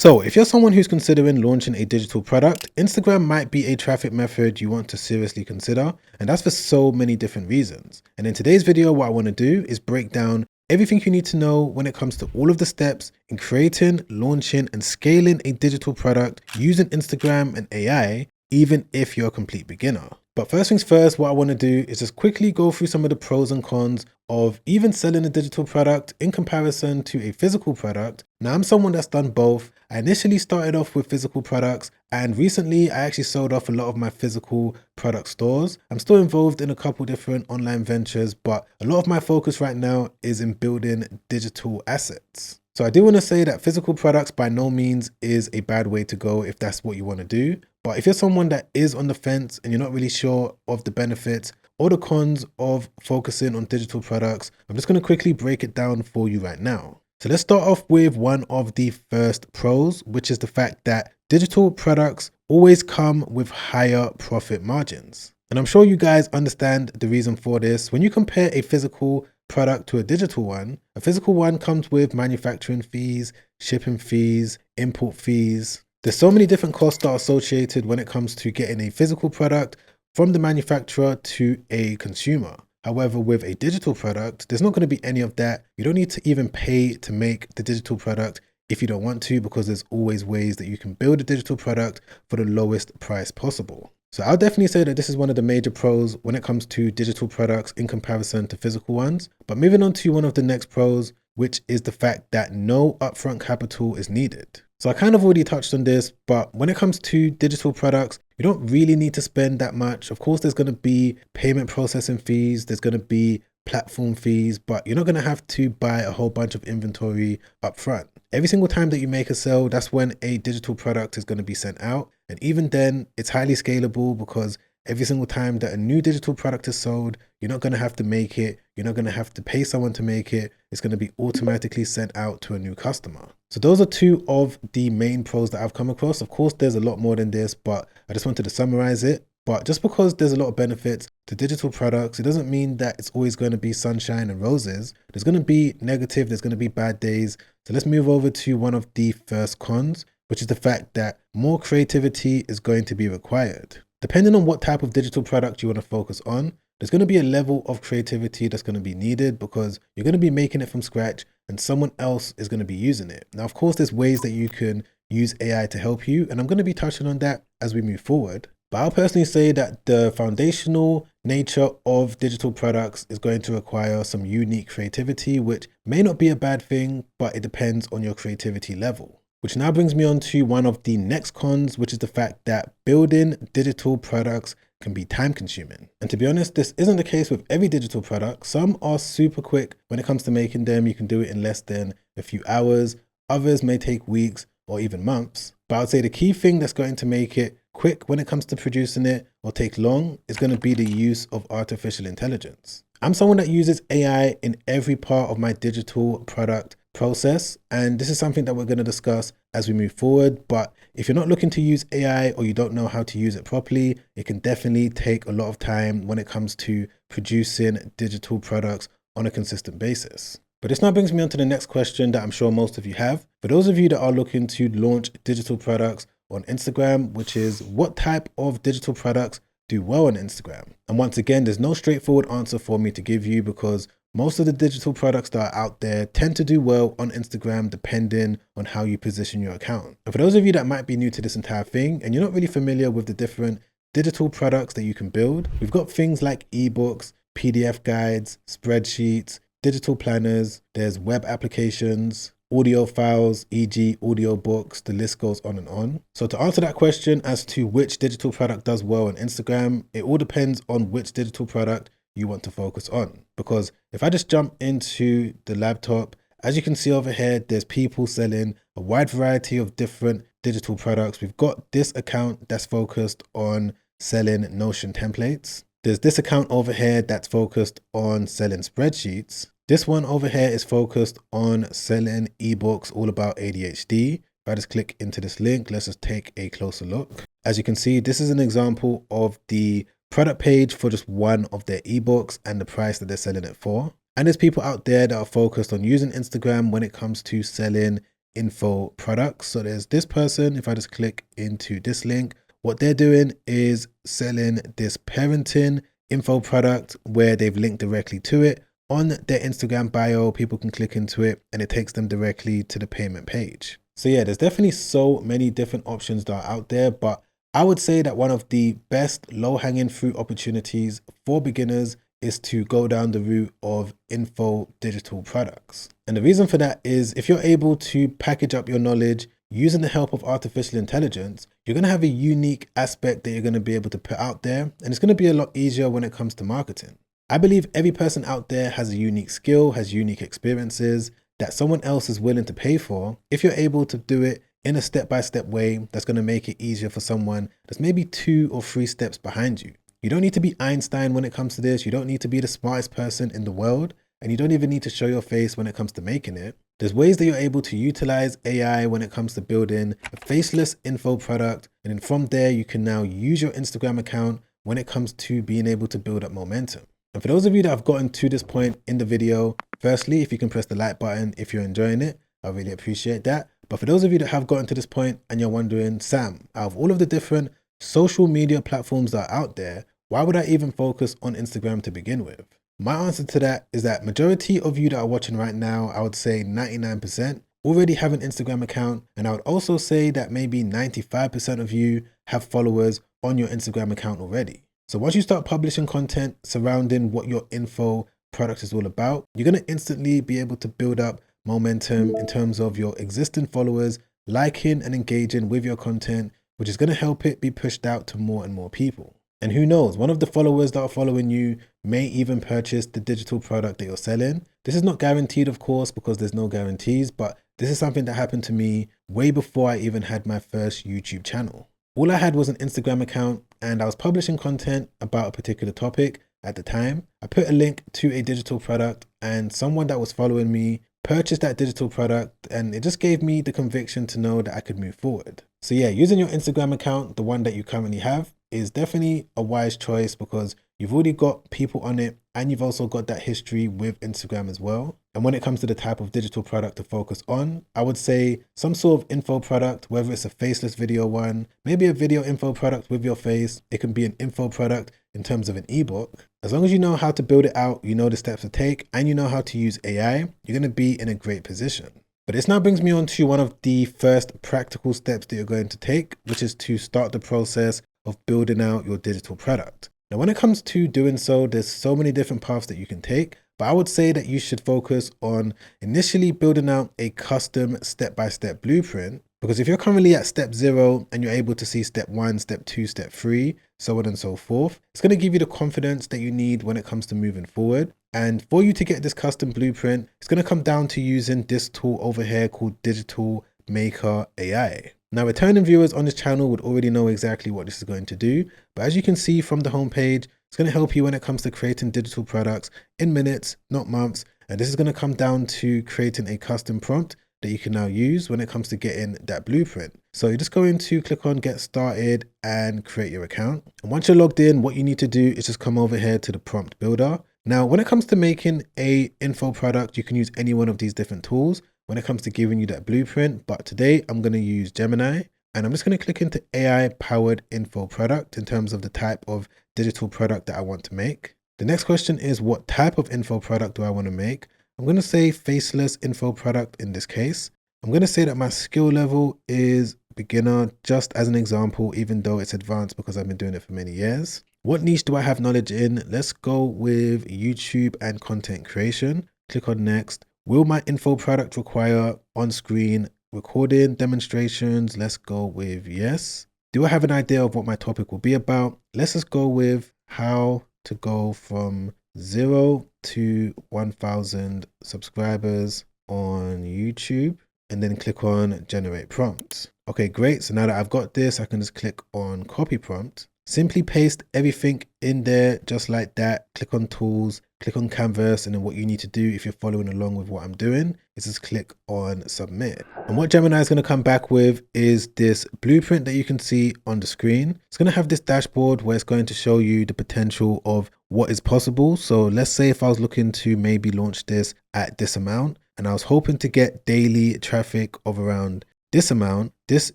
So if you're someone who's considering launching a digital product, Instagram might be a traffic method you want to seriously consider, and that's for so many different reasons. And in today's video, what I want to do is break down everything you need to know when it comes to all of the steps in creating, launching, and scaling a digital product using Instagram and AI, even if you're a complete beginner. But first things first, what I want to do is just quickly go through some of the pros and cons of even selling a digital product in comparison to a physical product. Now, I'm someone that's done both. I initially started off with physical products, and recently I actually sold off a lot of my physical product stores. I'm still involved in a couple different online ventures, but a lot of my focus right now is in building digital assets. So I do want to say that physical products by no means is a bad way to go if that's what you want to do. But if you're someone that is on the fence and you're not really sure of the benefits or the cons of focusing on digital products, I'm just going to quickly break it down for you right now. So let's start off with one of the first pros, which is the fact that digital products always come with higher profit margins. And I'm sure you guys understand the reason for this. When you compare a physical product to a digital one, a physical one comes with manufacturing fees, shipping fees, import fees. There's so many different costs that are associated when it comes to getting a physical product from the manufacturer to a consumer. However, with a digital product, there's not going to be any of that. You don't need to even pay to make the digital product if you don't want to, because there's always ways that you can build a digital product for the lowest price possible. So I'll definitely say that this is one of the major pros when it comes to digital products in comparison to physical ones. But moving on to one of the next pros, which is the fact that no upfront capital is needed. So I kind of already touched on this, but when it comes to digital products, you don't really need to spend that much. Of course, there's going to be payment processing fees, there's going to be platform fees, but you're not going to have to buy a whole bunch of inventory up front. Every single time that you make a sale, that's when a digital product is going to be sent out. And even then, it's highly scalable because every single time that a new digital product is sold, you're not going to have to make it. You're not going to have to pay someone to make it. It's going to be automatically sent out to a new customer. So those are two of the main pros that I've come across. Of course, there's a lot more than this, but I just wanted to summarize it. But just because there's a lot of benefits to digital products, it doesn't mean that it's always going to be sunshine and roses. There's going to be negative, there's going to be bad days. So let's move over to one of the first cons, which is the fact that more creativity is going to be required. Depending on what type of digital product you want to focus on, there's going to be a level of creativity that's going to be needed because you're going to be making it from scratch and someone else is going to be using it. Now, of course, there's ways that you can use AI to help you, and I'm going to be touching on that as we move forward. But I'll personally say that the foundational nature of digital products is going to require some unique creativity, which may not be a bad thing, but it depends on your creativity level. Which now brings me on to one of the next cons, which is the fact that building digital products can be time consuming. And to be honest, this isn't the case with every digital product. Some are super quick when it comes to making them. You can do it in less than a few hours. Others may take weeks or even months. But I'd say the key thing that's going to make it quick when it comes to producing it or take long is going to be the use of artificial intelligence. I'm someone that uses AI in every part of my digital product process, and this is something that we're going to discuss as we move forward. But if you're not looking to use AI or you don't know how to use it properly, it can definitely take a lot of time when it comes to producing digital products on a consistent basis. But this now brings me on to the next question that I'm sure most of you have. For those of you that are looking to launch digital products on Instagram, which is what type of digital products do well on Instagram? And once again, there's no straightforward answer for me to give you because most of the digital products that are out there tend to do well on Instagram depending on how you position your account. And for those of you that might be new to this entire thing and you're not really familiar with the different digital products that you can build, we've got things like ebooks, PDF guides, spreadsheets, digital planners, there's web applications, audio files, e.g. audiobooks, the list goes on and on. So to answer that question as to which digital product does well on Instagram, it all depends on which digital product you want to focus on. Because if I just jump into the laptop, as you can see over here, there's people selling a wide variety of different digital products. We've got this account that's focused on selling Notion templates. There's this account over here that's focused on selling spreadsheets. This one over here is focused on selling ebooks all about ADHD. If I just click into this link, let's just take a closer look. As you can see, this is an example of the product page for just one of their ebooks and the price that they're selling it for. And there's people out there that are focused on using Instagram when it comes to selling info products. So there's this person. If I just click into this link, what they're doing is selling this parenting info product where they've linked directly to it on their Instagram bio. People can click into it and it takes them directly to the payment page. So yeah, there's definitely so many different options that are out there, but I would say that one of the best low-hanging fruit opportunities for beginners is to go down the route of info digital products. And the reason for that is if you're able to package up your knowledge using the help of artificial intelligence, you're going to have a unique aspect that you're going to be able to put out there. And it's going to be a lot easier when it comes to marketing. I believe every person out there has a unique skill, has unique experiences that someone else is willing to pay for. If you're able to do it in a step-by-step way, that's going to make it easier for someone that's maybe 2 or 3 steps behind you. You don't need to be Einstein when it comes to this. You don't need to be the smartest person in the world. And you don't even need to show your face when it comes to making it. There's ways that you're able to utilize AI when it comes to building a faceless info product. And then from there, you can now use your Instagram account when it comes to being able to build up momentum. And for those of you that have gotten to this point in the video, firstly, if you can press the like button if you're enjoying it, I really appreciate that. But for those of you that have gotten to this point and you're wondering, Sam, out of all of the different social media platforms that are out there, why would I even focus on Instagram to begin with? My answer to that is that majority of you that are watching right now, I would say 99% already have an Instagram account. And I would also say that maybe 95% of you have followers on your Instagram account already. So once you start publishing content surrounding what your info product is all about, you're going to instantly be able to build up momentum in terms of your existing followers liking and engaging with your content, which is going to help it be pushed out to more and more people. And who knows, one of the followers that are following you may even purchase the digital product that you're selling. This is not guaranteed, of course, because there's no guarantees, but this is something that happened to me way before I even had my first YouTube channel. All I had was an Instagram account and I was publishing content about a particular topic at the time. I put a link to a digital product and someone that was following me purchased that digital product, and it just gave me the conviction to know that I could move forward. So yeah, using your Instagram account, the one that you currently have, is definitely a wise choice because you've already got people on it and you've also got that history with Instagram as well. And when it comes to the type of digital product to focus on, I would say some sort of info product, whether it's a faceless video one, maybe a video info product with your face. It can be an info product in terms of an ebook. As long as you know how to build it out, you know the steps to take, and you know how to use AI, you're going to be in a great position. But this now brings me on to one of the first practical steps that you're going to take, which is to start the process of building out your digital product. Now, when it comes to doing so, there's so many different paths that you can take, but I would say that you should focus on initially building out a custom step-by-step blueprint, because if you're currently at step 0 and you're able to see step 1, step 2, step 3, so on and so forth, it's going to give you the confidence that you need when it comes to moving forward. And for you to get this custom blueprint, it's going to come down to using this tool over here called Digital Maker AI. Now, returning viewers on this channel would already know exactly what this is going to do, but as you can see from the homepage, it's going to help you when it comes to creating digital products in minutes, not months. And this is going to come down to creating a custom prompt that you can now use when it comes to getting that blueprint. So you're just going to click on Get Started and create your account. And once you're logged in, what you need to do is just come over here to the prompt builder. Now, when it comes to making a info product, you can use any one of these different tools when it comes to giving you that blueprint. But today I'm going to use Gemini, and I'm just going to click into AI powered info product in terms of the type of digital product that I want to make. The next question is, what type of info product do I want to make? I'm going to say faceless info product in this case. I'm going to say that my skill level is beginner, just as an example, even though it's advanced because I've been doing it for many years. What niche do I have knowledge in? Let's go with YouTube and content creation. Click on next. Will my info product require on-screen recording demonstrations? Let's go with yes. Do I have an idea of what my topic will be about? Let's just go with how to go from 0 to 1,000 subscribers on YouTube, and then click on generate prompts. Okay, great. So now that I've got this, I can just click on copy prompt. Simply paste everything in there just like that. Click on tools, click on canvas, and then what you need to do if you're following along with what I'm doing is just click on submit. And what Gemini is going to come back with is this blueprint that you can see on the screen. It's going to have this dashboard where it's going to show you the potential of what is possible. So let's say if I was looking to maybe launch this at this amount, and I was hoping to get daily traffic of around this amount, this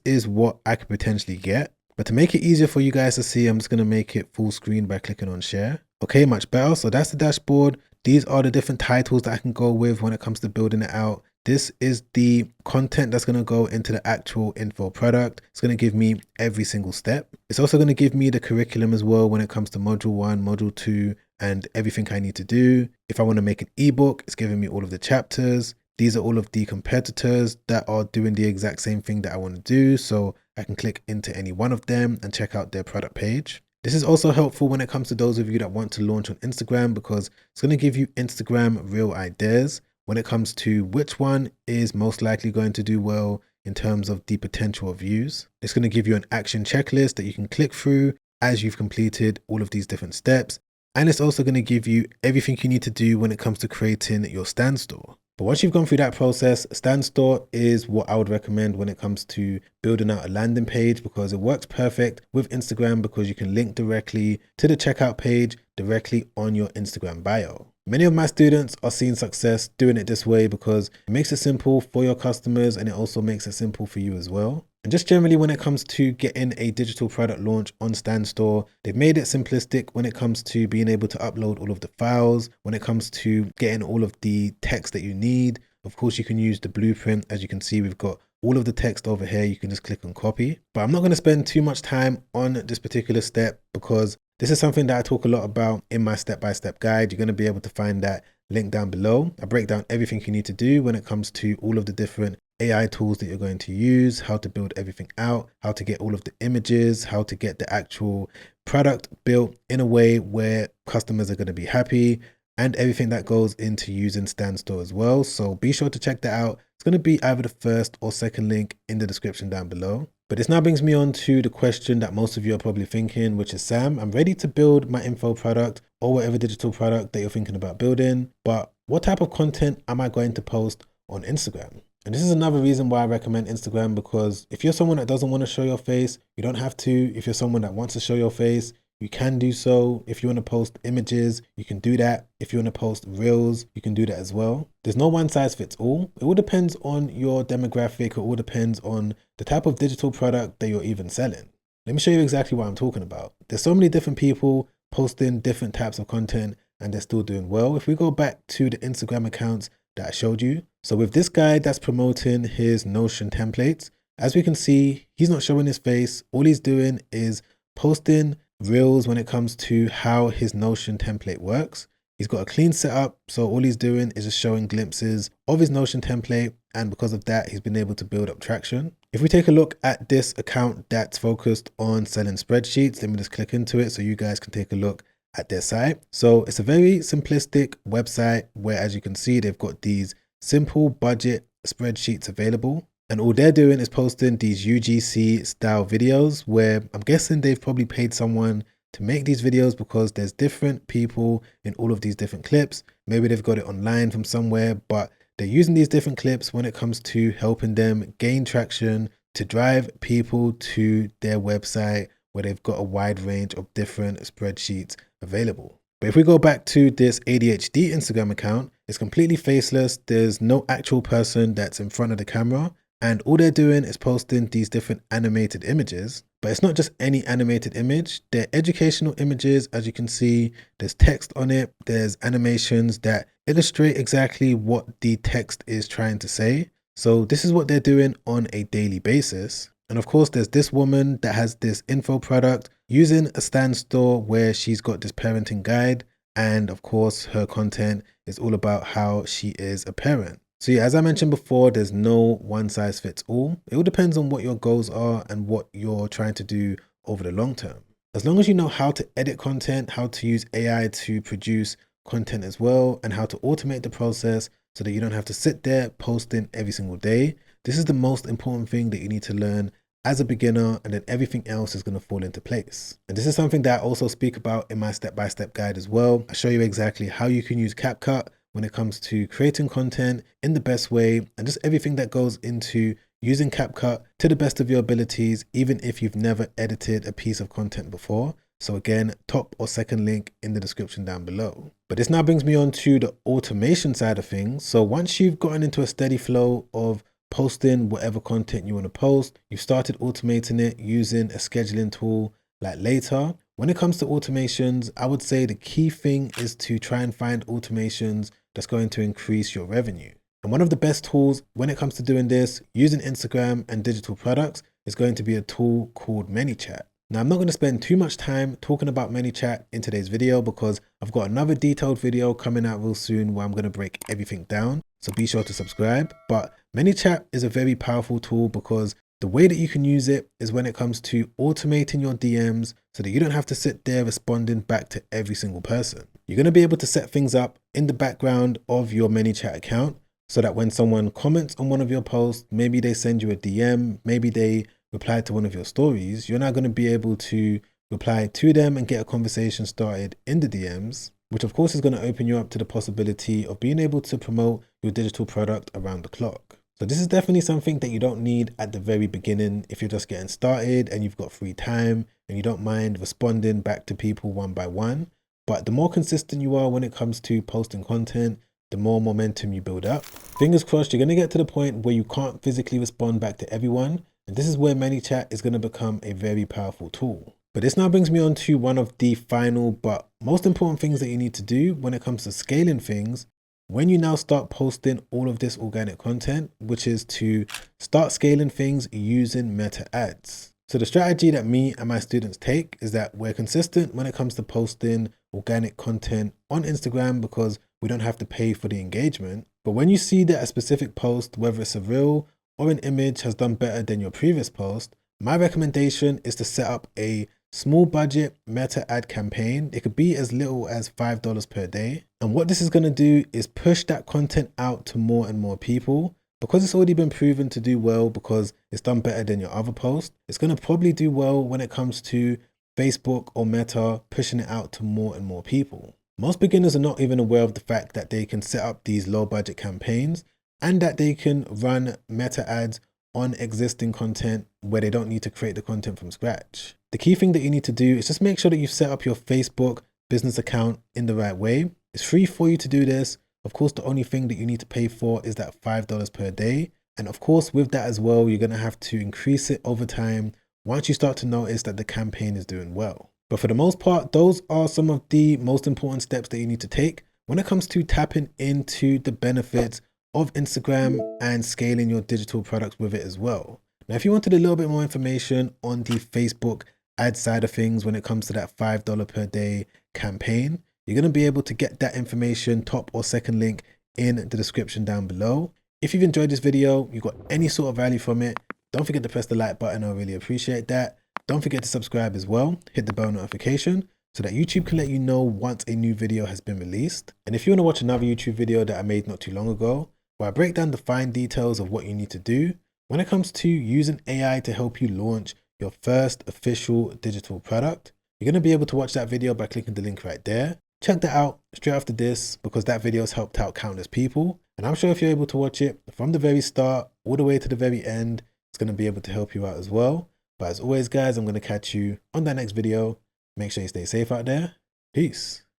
is what I could potentially get. But to make it easier for you guys to see, I'm just going to make it full screen by clicking on share. Okay, much better. So that's the dashboard. These are the different titles that I can go with when it comes to building it out. This is the content that's going to go into the actual info product. It's going to give me every single step. It's also going to give me the curriculum as well when it comes to module 1, module 2, and everything I need to do. If I want to make an ebook, it's giving me all of the chapters. These are all of the competitors that are doing the exact same thing that I want to do. So I can click into any one of them and check out their product page. This is also helpful when it comes to those of you that want to launch on Instagram, because it's going to give you Instagram real ideas when it comes to which one is most likely going to do well in terms of the potential of views. It's going to give you an action checklist that you can click through as you've completed all of these different steps. And it's also going to give you everything you need to do when it comes to creating your stand store. But once you've gone through that process, stand store is what I would recommend when it comes to building out a landing page, because it works perfect with Instagram, because you can link directly to the checkout page directly on your Instagram bio. Many of my students are seeing success doing it this way because it makes it simple for your customers, and it also makes it simple for you as well. And just generally when it comes to getting a digital product launch on Stand Store, they've made it simplistic when it comes to being able to upload all of the files, when it comes to getting all of the text that you need. Of course, you can use the blueprint. As you can see, we've got all of the text over here. You can just click on copy. But I'm not going to spend too much time on this particular step, because this is something that I talk a lot about in my step-by-step guide. You're going to be able to find that link down below. I break down everything you need to do when it comes to all of the different AI tools that you're going to use, how to build everything out, how to get all of the images, how to get the actual product built in a way where customers are going to be happy, and everything that goes into using Stand Store as well. So be sure to check that out. It's going to be either the first or second link in the description down below. But this now brings me on to the question that most of you are probably thinking, which is, Sam, I'm ready to build my info product or whatever digital product that you're thinking about building, but what type of content am I going to post on Instagram? And this is another reason why I recommend Instagram, because if you're someone that doesn't want to show your face, you don't have to. If you're someone that wants to show your face, you can do so. If you want to post images, you can do that. If you want to post reels, you can do that as well. There's no one size fits all. It all depends on your demographic. It all depends on the type of digital product that you're even selling. Let me show you exactly what I'm talking about. There's so many different people posting different types of content, and they're still doing well. If we go back to the Instagram accounts that I showed you. So with this guy that's promoting his Notion templates, as we can see, he's not showing his face. All he's doing is posting reels when it comes to how his Notion template works. He's got a clean setup, so all he's doing is just showing glimpses of his Notion template, and because of that, he's been able to build up traction. If we take a look at this account that's focused on selling spreadsheets, let me just click into it so you guys can take a look at their site. So it's a very simplistic website where, as you can see, they've got these simple budget spreadsheets available. And all they're doing is posting these UGC style videos where I'm guessing they've probably paid someone to make these videos, because there's different people in all of these different clips. Maybe they've got it online from somewhere, but they're using these different clips when it comes to helping them gain traction to drive people to their website, where they've got a wide range of different spreadsheets available. But if we go back to this ADHD Instagram account, it's completely faceless. There's no actual person that's in front of the camera, and all they're doing is posting these different animated images. But it's not just any animated image. They're educational images. As you can see, there's text on it. There's animations that illustrate exactly what the text is trying to say. So this is what they're doing on a daily basis. And of course, there's this woman that has this info product using a Stand Store where she's got this parenting guide. And of course, her content is all about how she is a parent. So yeah, as I mentioned before, there's no one size fits all. It all depends on what your goals are and what you're trying to do over the long term. As long as you know how to edit content, how to use AI to produce content as well, and how to automate the process so that you don't have to sit there posting every single day. This is the most important thing that you need to learn as a beginner, and then everything else is going to fall into place. And this is something that I also speak about in my step-by-step guide as well. I show you exactly how you can use CapCut when it comes to creating content in the best way, and just everything that goes into using CapCut to the best of your abilities, even if you've never edited a piece of content before. So again, top or second link in the description down below. But this now brings me on to the automation side of things. So once you've gotten into a steady flow of posting whatever content you want to post, you've started automating it using a scheduling tool like Later. When it comes to automations, I would say the key thing is to try and find automations that's going to increase your revenue. And one of the best tools when it comes to doing this, using Instagram and digital products, is going to be a tool called ManyChat. Now, I'm not going to spend too much time talking about ManyChat in today's video because I've got another detailed video coming out real soon where I'm going to break everything down. So be sure to subscribe. But ManyChat is a very powerful tool because the way that you can use it is when it comes to automating your DMs so that you don't have to sit there responding back to every single person. You're going to be able to set things up in the background of your ManyChat account so that when someone comments on one of your posts, maybe they send you a DM, maybe they reply to one of your stories, you're now going to be able to reply to them and get a conversation started in the DMs, which of course is going to open you up to the possibility of being able to promote your digital product around the clock. So this is definitely something that you don't need at the very beginning if you're just getting started and you've got free time and you don't mind responding back to people one by one. But the more consistent you are when it comes to posting content, the more momentum you build up. Fingers crossed, you're going to get to the point where you can't physically respond back to everyone. And this is where ManyChat is going to become a very powerful tool. But this now brings me on to one of the final but most important things that you need to do when it comes to scaling things. When you now start posting all of this organic content, which is to start scaling things using meta ads. So the strategy that me and my students take is that we're consistent when it comes to posting organic content on Instagram because we don't have to pay for the engagement. But when you see that a specific post, whether it's a reel or an image, has done better than your previous post, my recommendation is to set up a small budget meta ad campaign. It could be as little as $5 per day. And what this is going to do is push that content out to more and more people. Because it's already been proven to do well because it's done better than your other post, it's going to probably do well when it comes to Facebook or Meta pushing it out to more and more people. Most beginners are not even aware of the fact that they can set up these low budget campaigns and that they can run meta ads on existing content where they don't need to create the content from scratch. The key thing that you need to do is just make sure that you've set up your Facebook business account in the right way. It's free for you to do this. Of course, the only thing that you need to pay for is that $5 per day. And of course, with that as well, you're going to have to increase it over time once you start to notice that the campaign is doing well. But for the most part, those are some of the most important steps that you need to take when it comes to tapping into the benefits of Instagram and scaling your digital products with it as well. Now, if you wanted a little bit more information on the Facebook ad side of things when it comes to that $5 per day campaign, you're going to be able to get that information, top or second link in the description down below. If you've enjoyed this video, you got any sort of value from it, don't forget to press the like button. I really appreciate that. Don't forget to subscribe as well. Hit the bell notification so that YouTube can let you know once a new video has been released. And if you want to watch another YouTube video that I made not too long ago, where I break down the fine details of what you need to do when it comes to using AI to help you launch your first official digital product, you're going to be able to watch that video by clicking the link right there. Check that out straight after this because that video has helped out countless people. And I'm sure if you're able to watch it from the very start all the way to the very end, it's going to be able to help you out as well. But as always, guys, I'm going to catch you on that next video. Make sure you stay safe out there. Peace.